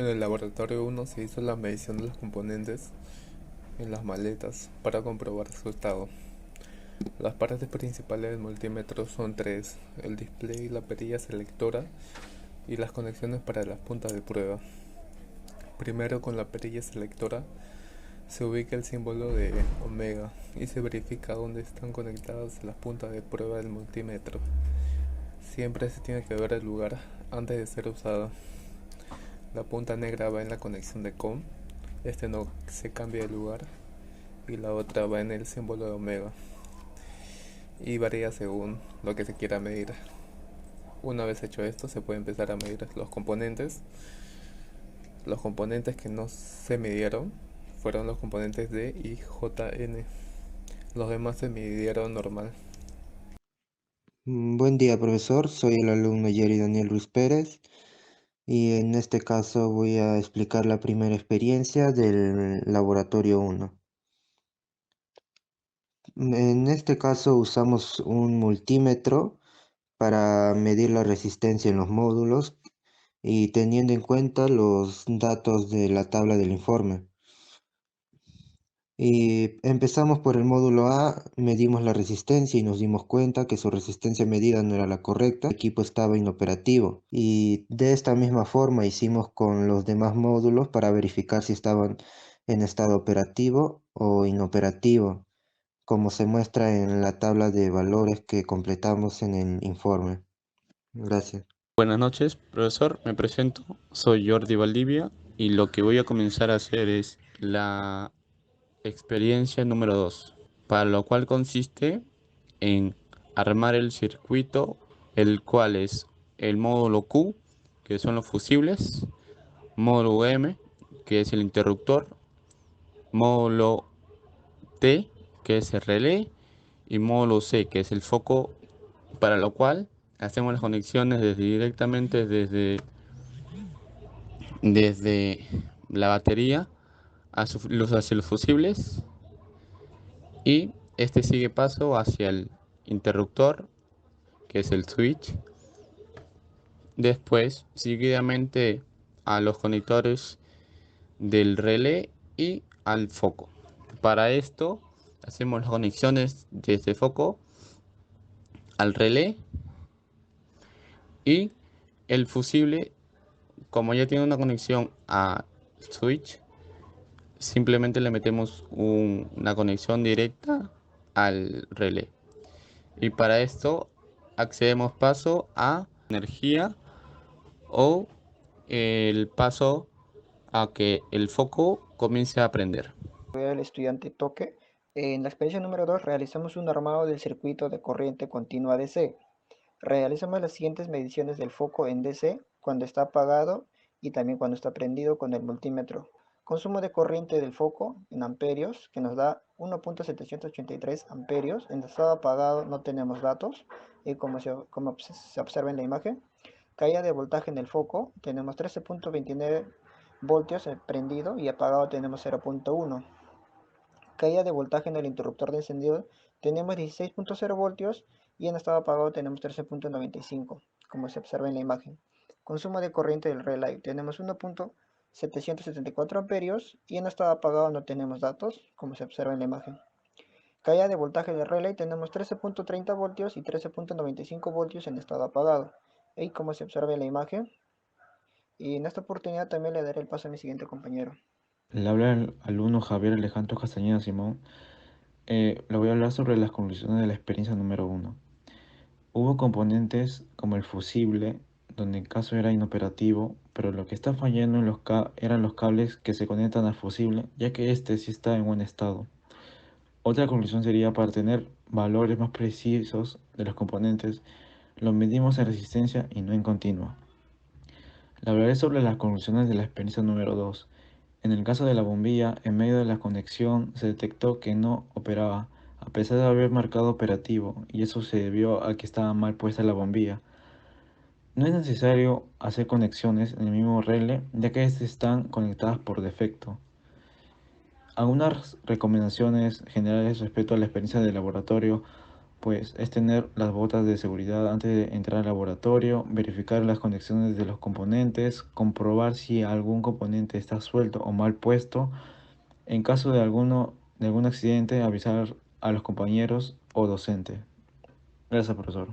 En el laboratorio uno se hizo la medición de los componentes en las maletas para comprobar su estado. Las partes principales del multímetro son tres: el display, la perilla selectora y las conexiones para las puntas de prueba. Primero, con la perilla selectora se ubica el símbolo de omega y se verifica dónde están conectadas las puntas de prueba del multímetro. Siempre se tiene que ver el lugar antes de ser usada. La punta negra va en la conexión de COM, este no se cambia de lugar, y la otra va en el símbolo de omega y varía según lo que se quiera medir. Una vez hecho esto, se puede empezar a medir los componentes. Los componentes que no se midieron fueron los componentes D y JN. Los demás se midieron normal. Buen día, profesor. Soy el alumno Jerry Daniel Ruiz Pérez y en este caso voy a explicar la primera experiencia del laboratorio 1. En este caso usamos un multímetro para medir la resistencia en los módulos y teniendo en cuenta los datos de la tabla del informe. Y empezamos por el módulo A, medimos la resistencia y nos dimos cuenta que su resistencia medida no era la correcta, el equipo estaba inoperativo. Y de esta misma forma hicimos con los demás módulos para verificar si estaban en estado operativo o inoperativo, como se muestra en la tabla de valores que completamos en el informe. Gracias. Buenas noches, profesor. Me presento. Soy Jordi Valdivia y lo que voy a comenzar a hacer es la experiencia número 2, para lo cual consiste en armar el circuito, el cual es el módulo Q, que son los fusibles, módulo M, que es el interruptor, módulo T, que es el relé, y módulo C, que es el foco, para lo cual hacemos las conexiones directamente desde la batería hacia los fusibles, y este sigue paso hacia el interruptor, que es el switch, después seguidamente a los conectores del relé y al foco. Para esto hacemos las conexiones desde foco al relé, y el fusible, como ya tiene una conexión a switch, simplemente le metemos una conexión directa al relé. Y para esto accedemos paso a energía o el paso a que el foco comience a prender. El estudiante Toque. En la experiencia número 2 realizamos un armado del circuito de corriente continua DC. Realizamos las siguientes mediciones del foco en DC cuando está apagado y también cuando está prendido con el multímetro. Consumo de corriente del foco en amperios, que nos da 1.783 amperios. En estado apagado no tenemos datos, como se observa en la imagen. Caída de voltaje en el foco, tenemos 13.29 voltios prendido, y apagado tenemos 0.1. Caída de voltaje en el interruptor de encendido, tenemos 16.0 voltios, y en estado apagado tenemos 13.95, como se observa en la imagen. Consumo de corriente del relay, tenemos 1.774 amperios, y en estado apagado no tenemos datos, como se observa en la imagen. Caída de voltaje del relay, tenemos 13.30 voltios y 13.95 voltios en estado apagado, y como se observa en la imagen. Y en esta oportunidad también le daré el paso a mi siguiente compañero. Le habla el alumno Javier Alejandro Castañeda Simón. Le voy a hablar sobre las conclusiones de la experiencia número 1. Hubo componentes como el fusible, donde en caso era inoperativo, pero lo que está fallando eran los cables que se conectan al fusible, ya que este sí está en buen estado. Otra conclusión sería, para tener valores más precisos de los componentes, los medimos en resistencia y no en continua. Le hablaré sobre las conclusiones de la experiencia número 2. En el caso de la bombilla, en medio de la conexión se detectó que no operaba, a pesar de haber marcado operativo, y eso se debió a que estaba mal puesta la bombilla. No es necesario hacer conexiones en el mismo relé, ya que estas están conectadas por defecto. Algunas recomendaciones generales respecto a la experiencia de laboratorio pues es tener las botas de seguridad antes de entrar al laboratorio, verificar las conexiones de los componentes, comprobar si algún componente está suelto o mal puesto. En caso de algún accidente, avisar a los compañeros o docente. Gracias, profesor.